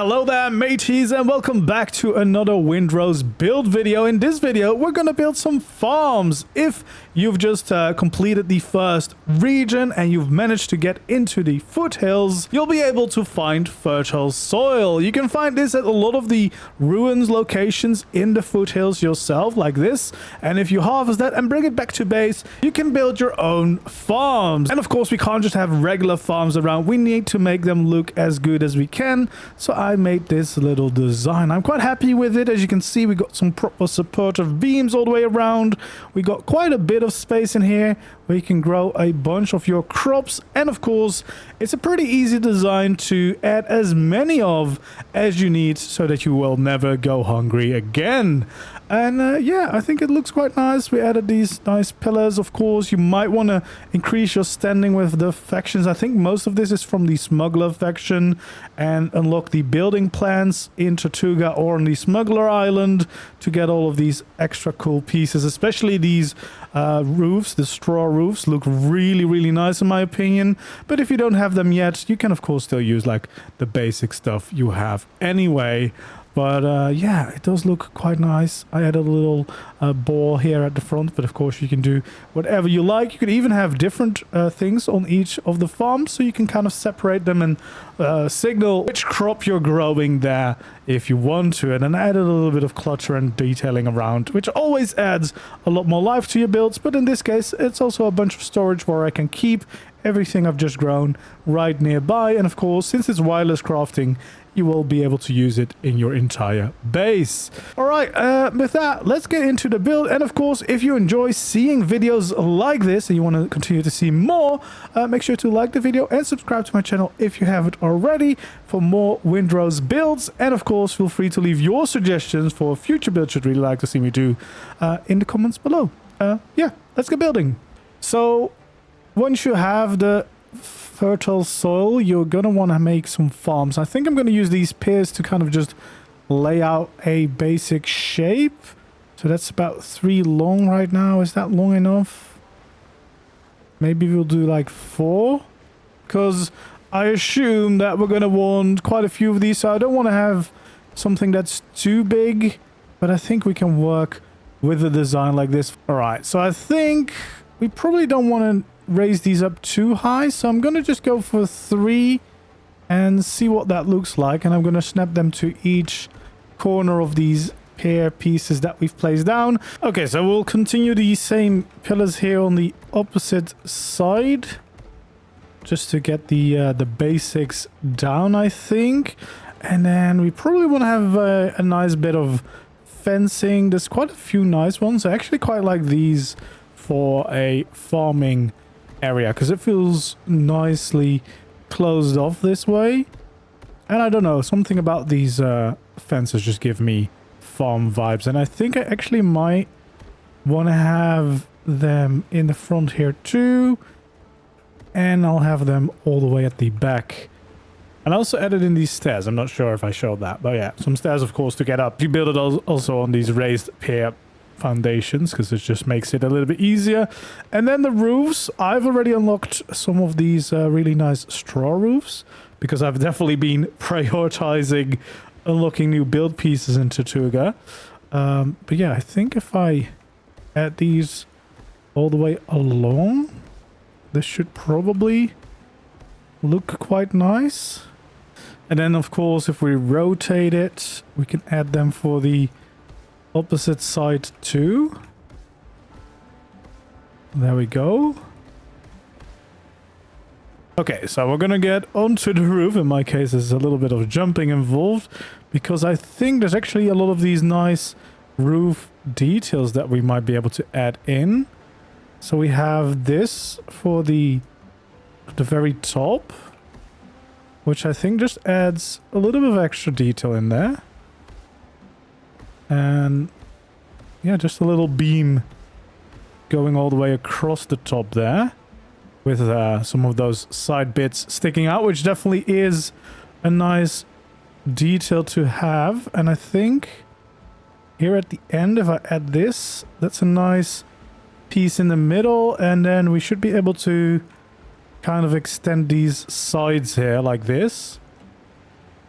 Hello there mateys, and welcome back to another Windrose build video. In this video we're gonna build some farms. If you've just completed the first region and you've managed to get into the foothills, you'll be able to find fertile soil. You can find this at a lot of the ruins locations in the foothills yourself, like this, and if you harvest that and bring it back to base, you can build your own farms. And of course we can't just have regular farms around, we need to make them look as good as we can. So I made this little design. I'm quite happy with it. As you can see, we got some proper supportive beams all the way around. We got quite a bit of space in here where you can grow a bunch of your crops. And of course, it's a pretty easy design to add as many of as you need so that you will never go hungry again. And yeah, I think it looks quite nice. We added these nice pillars. Of course, you might want to increase your standing with the factions. I think most of this is from the smuggler faction, and unlock the building plans in Tortuga or on the smuggler island to get all of these extra cool pieces, especially these roofs. The straw roofs look really nice in my opinion, but if you don't have them yet, you can of course still use like the basic stuff you have anyway. But yeah, it does look quite nice. I added a little ball here at the front, but of course you can do whatever you like. You could even have different things on each of the farms, so you can kind of separate them and signal which crop you're growing there if you want to. And then I added a little bit of clutter and detailing around, which always adds a lot more life to your builds. But in this case, it's also a bunch of storage where I can keep everything I've just grown right nearby. And of course, since it's wireless crafting, you will be able to use it in your entire base. All right, with that, let's get into the build. And of course, if you enjoy seeing videos like this and you want to continue to see more, make sure to like the video and subscribe to my channel if you haven't already for more Windrose builds. And of course, feel free to leave your suggestions for future builds you'd really like to see me do in the comments below. Yeah, let's get building. So once you have the fertile soil, you're gonna want to make some farms. I think I'm going to use these piers to kind of just lay out a basic shape. So that's about 3 long right now. Is that long enough? Maybe we'll do like 4, because I assume that we're going to want quite a few of these, so I don't want to have something that's too big, but I think we can work with a design like this. All right, so I think we probably don't want to raise these up too high, so I'm gonna just go for 3 and see what that looks like. And I'm gonna snap them to each corner of these pier pieces that we've placed down. Okay, so we'll continue the same pillars here on the opposite side, just to get the basics down, I think. And then we probably want to have a nice bit of fencing. There's quite a few nice ones. I actually quite like these for a farming area, because it feels nicely closed off this way. And I don't know, something about these fences just give me farm vibes. And I think I actually might want to have them in the front here too, and I'll have them all the way at the back. And I also added in these stairs. I'm not sure if I showed that, but yeah, some stairs of course to get up. You build it also on these raised pier foundations, because it just makes it a little bit easier. And then the roofs, I've already unlocked some of these really nice straw roofs, because I've definitely been prioritizing unlocking new build pieces in Tortuga. But yeah, I think if I add these all the way along, this should probably look quite nice. And then of course, if we rotate it, we can add them for the opposite side too. There we go. Okay, so we're gonna get onto the roof. In my case, there's a little bit of jumping involved, because I think there's actually a lot of these nice roof details that we might be able to add in. So we have this for the very top, which I think just adds a little bit of extra detail in there. And yeah, just a little beam going all the way across the top there, with some of those side bits sticking out, which definitely is a nice detail to have. And I think here at the end, if I add this, that's a nice piece in the middle, and then we should be able to kind of extend these sides here like this.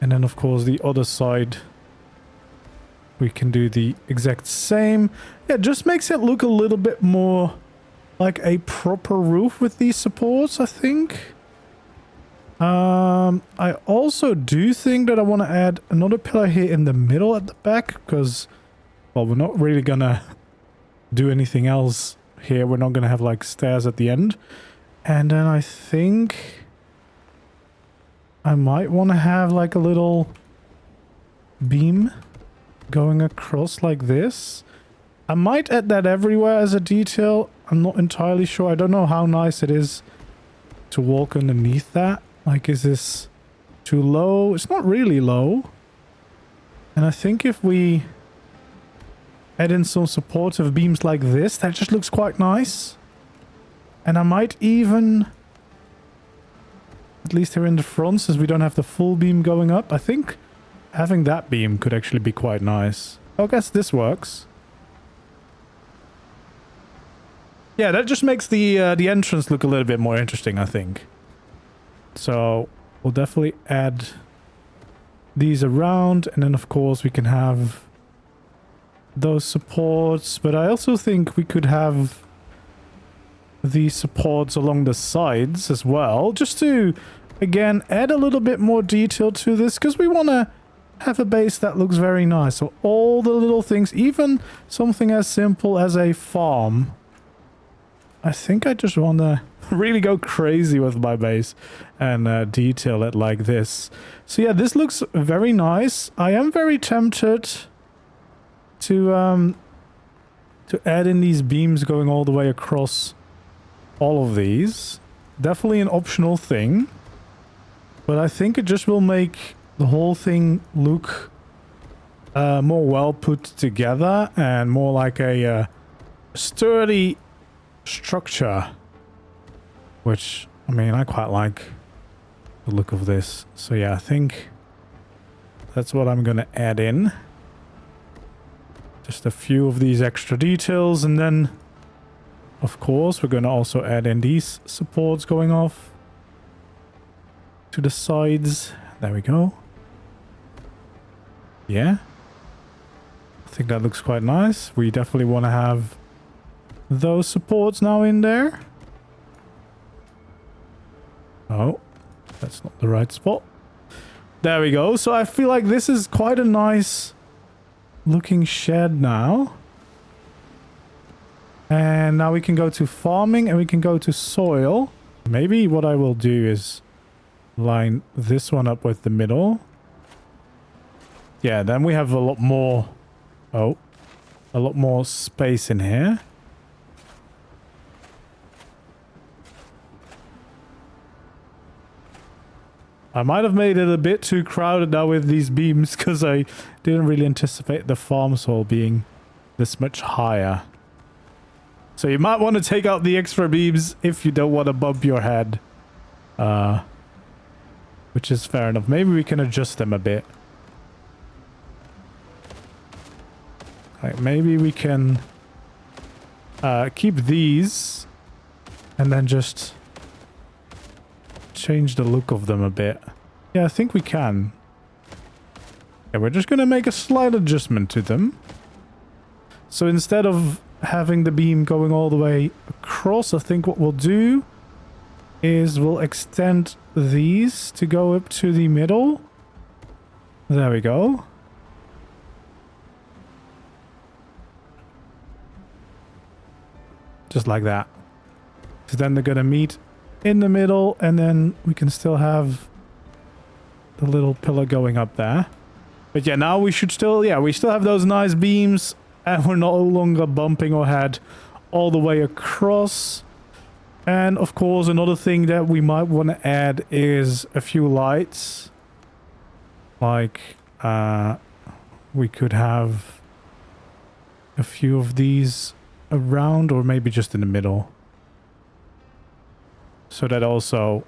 And then of course the other side, we can do the exact same. Yeah, it just makes it look a little bit more like a proper roof with these supports, I think. I also do think that I want to add another pillar here in the middle at the back, because, well, we're not really gonna do anything else here. We're not gonna have like stairs at the end. And then I think I might want to have like a little beam going across like this. I might add that everywhere as a detail. I'm not entirely sure. I don't know how nice it is to walk underneath that. Like, is this too low? It's not really low. And I think if we add in some supportive beams like this, that just looks quite nice. And I might even, at least here in the front, since we don't have the full beam going up, I think having that beam could actually be quite nice. I guess this works. Yeah, that just makes the entrance look a little bit more interesting, I think. So we'll definitely add these around, and then of course we can have those supports, but I also think we could have these supports along the sides as well, just to, again, add a little bit more detail to this, because we want to have a base that looks very nice. So all the little things, even something as simple as a farm, I think I just want to really go crazy with my base and detail it like this. So yeah, this looks very nice. I am very tempted to add in these beams going all the way across all of these. Definitely an optional thing, but I think it just will make the whole thing look more well put together and more like a sturdy structure, which, I mean, I quite like the look of this. So yeah, I think that's what I'm gonna add in. Just a few of these extra details, and then of course we're gonna also add in these supports going off to the sides. There we go. Yeah, I think that looks quite nice. We definitely want to have those supports now in there. Oh, that's not the right spot. There we go. So I feel like this is quite a nice looking shed now. And now we can go to farming and we can go to soil. Maybe what I will do is line this one up with the middle. Yeah, then we have a lot more, a lot more space in here. I might have made it a bit too crowded now with these beams, because I didn't really anticipate the farm soil being this much higher. So you might want to take out the extra beams if you don't want to bump your head. Which is fair enough. Maybe we can adjust them a bit. Like, maybe we can keep these and then just change the look of them a bit. Yeah, I think we can. Yeah, we're just gonna make a slight adjustment to them. So instead of having the beam going all the way across, I think what we'll do is we'll extend these to go up to the middle. There we go. Just like that. So then they're gonna meet in the middle, and then we can still have the little pillar going up there. But yeah, now we should still, yeah, we still have those nice beams, and we're no longer bumping our head all the way across. And of course, another thing that we might want to add is a few lights. Like, we could have a few of these around, or maybe just in the middle. So that also,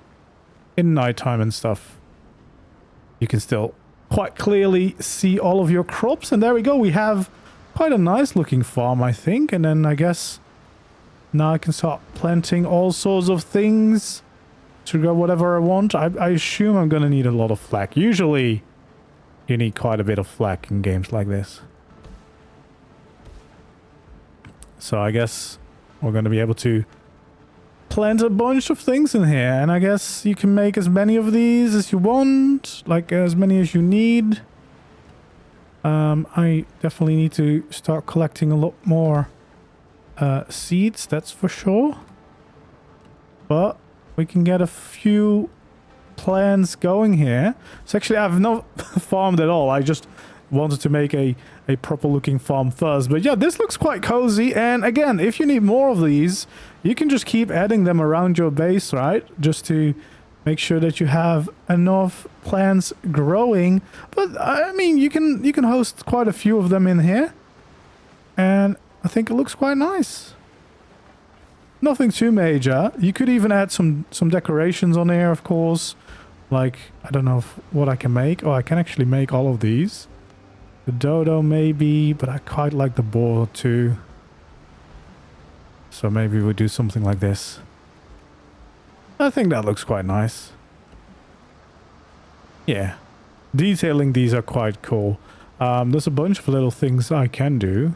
in nighttime and stuff, you can still quite clearly see all of your crops. And there we go. We have quite a nice looking farm, I think. And then I guess now I can start planting all sorts of things to grow whatever I want. I assume I'm going to need a lot of flax. Usually you need quite a bit of flak in games like this. So I guess we're going to be able to plant a bunch of things in here. And I guess you can make as many of these as you want, like as many as you need. I definitely need to start collecting a lot more seeds, that's for sure. But we can get a few plans going here. So actually I've not farmed at all. I just wanted to make a proper looking farm first. But yeah, this looks quite cozy. And again, if you need more of these, you can just keep adding them around your base, right? Just to make sure that you have enough plants growing. But I mean, you can host quite a few of them in here. And I think it looks quite nice. Nothing too major. You could even add some decorations on here, of course. Like, I don't know what I can make. Oh, I can actually make all of these. The dodo maybe, but I quite like the boar too. So maybe we'll do something like this. I think that looks quite nice. Yeah. Detailing these are quite cool. There's a bunch of little things I can do.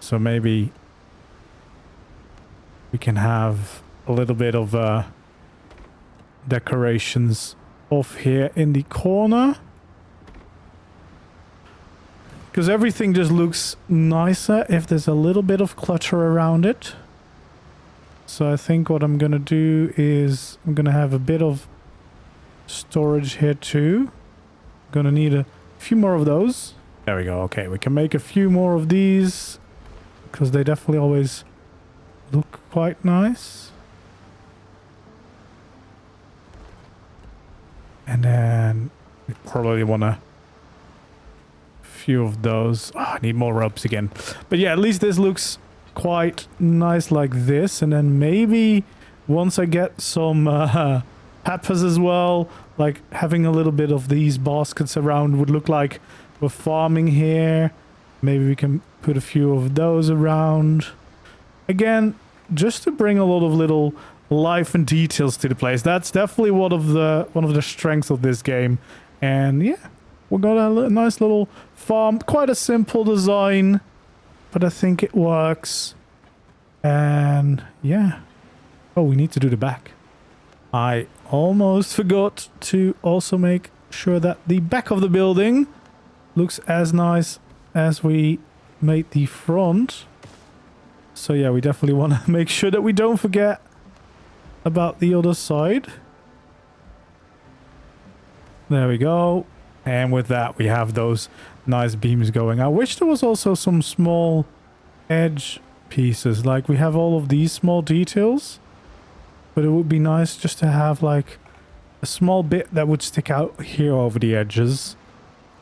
So maybe we can have a little bit of decorations off here in the corner. Because everything just looks nicer if there's a little bit of clutter around it. So I think what I'm going to do is I'm going to have a bit of storage here too. I'm going to need a few more of those. There we go. Okay, we can make a few more of these because they definitely always look quite nice. And then we probably want to few of those. Oh, I need more ropes again. But yeah, at least this looks quite nice like this. And then maybe once I get some peppers as well, like having a little bit of these baskets around would look like we're farming here. Maybe we can put a few of those around. Again, just to bring a lot of little life and details to the place. That's definitely one of the strengths of this game. And yeah, we got a nice little farm. Quite a simple design, but I think it works. And yeah. Oh, we need to do the back. I almost forgot to also make sure that the back of the building looks as nice as we made the front. So yeah, we definitely want to make sure that we don't forget about the other side. There we go. And with that, we have those nice beams going. I wish there was also some small edge pieces. Like we have all of these small details. But it would be nice just to have like a small bit that would stick out here over the edges.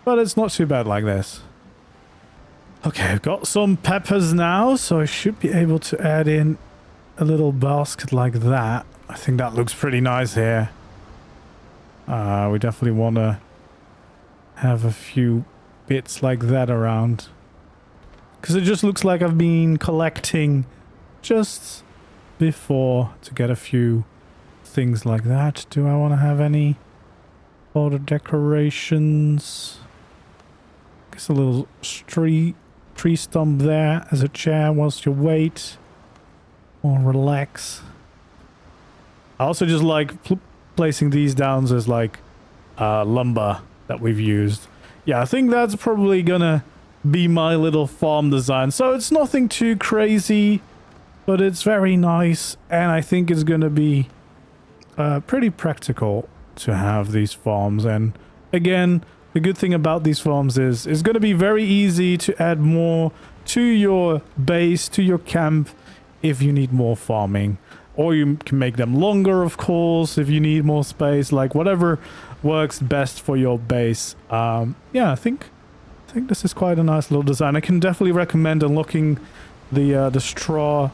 But it's not too bad like this. Okay, I've got some peppers now. So I should be able to add in a little basket like that. I think that looks pretty nice here. We definitely want to have a few bits like that around. Because it just looks like I've been collecting just before to get a few things like that. Do I want to have any other decorations? I guess a little tree stump there as a chair whilst you wait or relax. I also just like placing these down as like lumber that we've used. Yeah, I think that's probably gonna be my little farm design. So it's nothing too crazy, but it's very nice, and I think it's gonna be pretty practical to have these farms. And again, the good thing about these farms is it's gonna be very easy to add more to your base, to your camp, if you need more farming. Or you can make them longer, of course, if you need more space, like whatever works best for your base. Yeah, I think this is quite a nice little design. I can definitely recommend unlocking the straw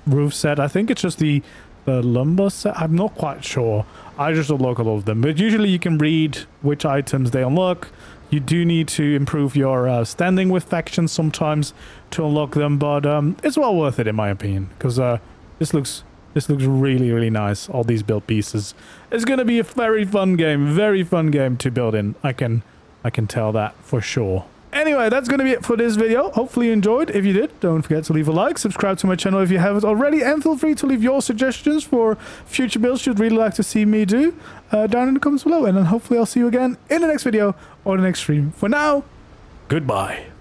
roof set. I think it's just the lumber set. I'm not quite sure. I just unlock all of them. But usually you can read which items they unlock. You do need to improve your standing with factions sometimes to unlock them. But it's well worth it in my opinion. Because this This looks really, really nice. All these built pieces. It's going to be a very fun game to build in. I can tell that for sure. Anyway, that's going to be it for this video. Hopefully you enjoyed. If you did, don't forget to leave a like, subscribe to my channel if you haven't already, and feel free to leave your suggestions for future builds you'd really like to see me do down in the comments below. And then hopefully I'll see you again in the next video or the next stream. For now, goodbye.